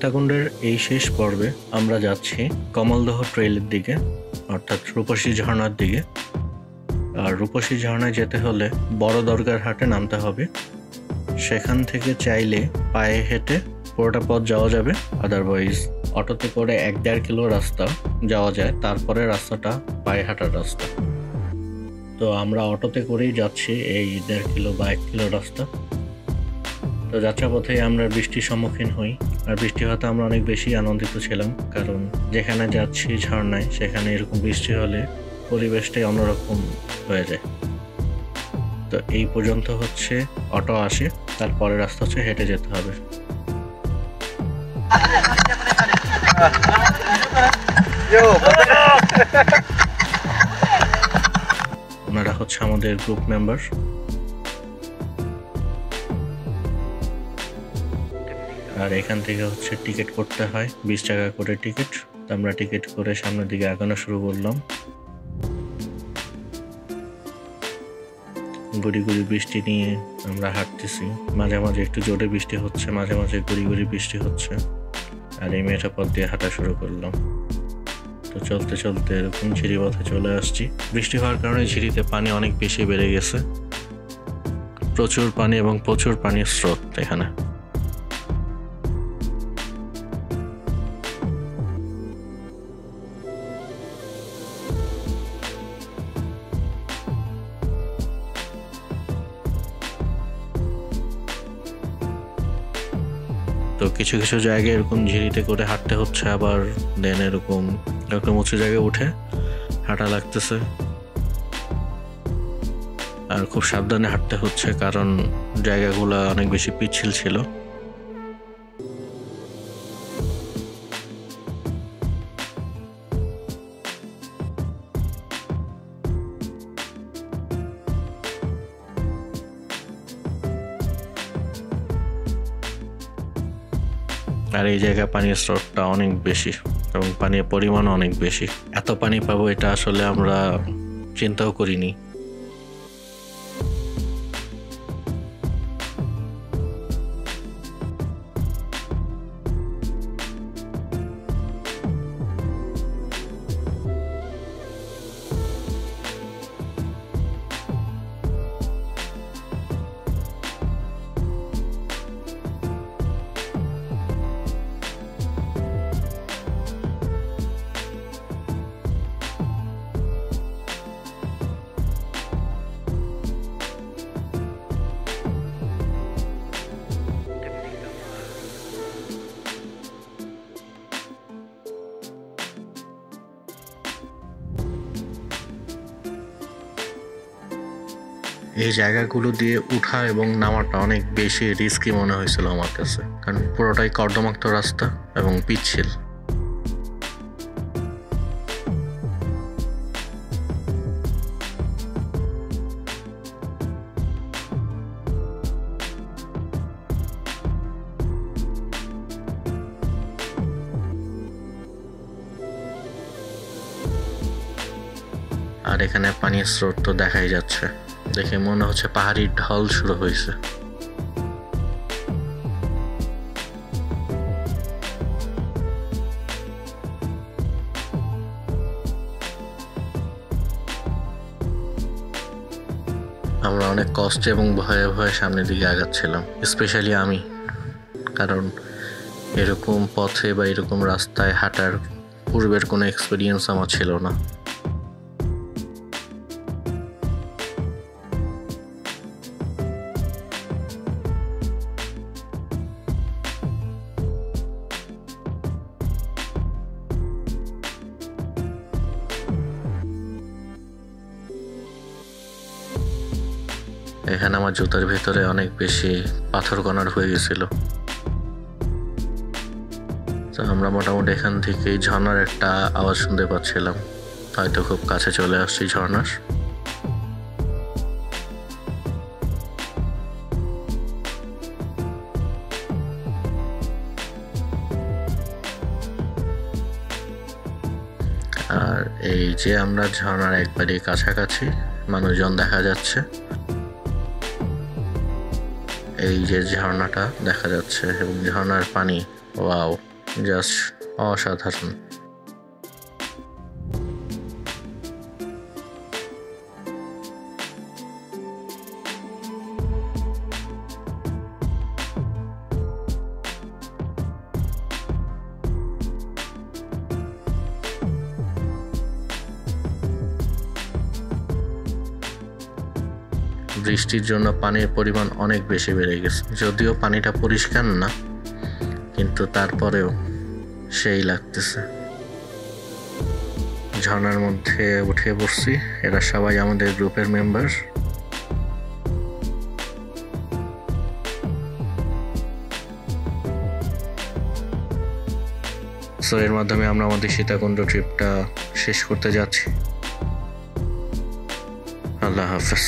সীতাকুণ্ডের এই শেষ পর্বে আমরা যাচ্ছি কমলদহ ট্রেইলের দিকে, অর্থাৎ রূপসী ঝর্ণার দিকে। আর রূপসী ঝর্ণায় যেতে হলে বড় দরগার হাটে নামতে হবে। সেখান থেকে চাইলে পায়ে হেঁটে পুরোটা পথ যাওয়া যাবে, আদারওয়াইজ অটোতে করে 1-1.5 কিলো রাস্তা যাওয়া যায়, তারপরে রাস্তাটা পায়ে হাঁটার রাস্তা। তো আমরা অটোতে করেই যাচ্ছি এই 1.5 কিলো বা 1 কিলো রাস্তা। তো যাত্রাপথে আমরা বৃষ্টির সম্মুখীন হই, আর বৃষ্টি হতে আমরা অনেক বেশি আনন্দিত ছিলাম, কারণ যেখানে যাচ্ছি ঝর্ণায় সেখানে এরকম বৃষ্টি হলে পরিবেশটাই অন্যরকম হয়ে যায়। তো এই পর্যন্ত হচ্ছে অটো আসে, তারপরে রাস্তা হচ্ছে হেঁটে যেতে হবে। ওনারা হচ্ছে আমাদের গ্রুপ মেম্বার। আর এখান থেকে হচ্ছে টিকিট করতে হয়, 20 টাকা করে টিকিট। আমরা টিকিট করে সামনের দিকে আগানো শুরু করলাম। গুড়ি গুড়ি বৃষ্টি নিয়ে আমরা হাঁটতেছি, মাঝে মাঝে একটু জোরে বৃষ্টি হচ্ছে, মাঝে মাঝে গুড়ি গুড়ি বৃষ্টি হচ্ছে। আর এই মেয়েটা পথ দিয়ে হাঁটা শুরু করলাম। তো চলতে চলতে এরকম ঝিরি পথে চলে আসছি। বৃষ্টি হওয়ার কারণে ঝিরিতে পানি অনেক বেশি বেড়ে গেছে, প্রচুর পানি এবং প্রচুর পানির স্রোত এখানে। তো কিছু কিছু জায়গায় এরকম ঝিরিতে করে হাঁটতে হচ্ছে, আবার দেন এরকম উঁচু জায়গায় উঠে হাঁটা লাগতেছে। আর খুব সাবধানে হাঁটতে হচ্ছে, কারণ জায়গাগুলো অনেক বেশি পিচ্ছিল ছিল। আর এই জায়গায় পানির স্রোতটা অনেক বেশি এবং পানির পরিমাণ অনেক বেশি। এত পানি পাবো এটা আসলে আমরা চিন্তাও করিনি। এই জায়গাগুলো দিয়ে উঠা এবং নামাটা অনেক বেশি রিস্কি মনে হয়েছিল আমার কাছে, কারণ পুরোটাই কর্দমাক্ত রাস্তা এবং পিচ্ছিল। আর এখানে পানির স্রোত তো দেখাই যাচ্ছে, দেখে মনে হচ্ছে পাহাড়ি ঢল শুরু হয়েছে। আমরা অনেক কষ্টে এবং ভয়ে ভয়ে সামনের দিকে আগাচ্ছিলাম, স্পেশালি আমি, কারণ এরকম পথে বা এরকম রাস্তায় হাঁটার পূর্বের কোনো এক্সপিরিয়েন্স আমার ছিল না। এখানে আমার জুতার ভেতরে অনেক বেশি পাথর কণা হয়ে গেছিল। তো আমরা মোটামুটি এখান থেকে ঝর্ণার একটা আওয়াজ শুনতে পাচ্ছিলাম, হয়তো খুব কাছে চলে আসছি ঝর্ণার। আর এই যে আমরা ঝর্ণার একবারে কাছাকাছি, মানুষজন দেখা যাচ্ছে। এই যে ঝর্ণাটা দেখা যাচ্ছে এবং ঝর্ণার পানি, ওয়াও, জাস্ট অসাধারণ। বৃষ্টির জন্য পানির পরিমাণ অনেক বেশি বেড়ে গেছে, যদিও পানিটা পরিষ্কার না, কিন্তু তারপরেও সেই লাগতেছে। ঝর্ণার মধ্যে উঠে পড়ছি, এরা সবাই আমাদের গ্রুপের মেম্বার। সো এর মাধ্যমে আমরা আমাদের সীতাকুণ্ড ট্রিপটা শেষ করতে যাচ্ছি। আল্লাহ হাফেজ।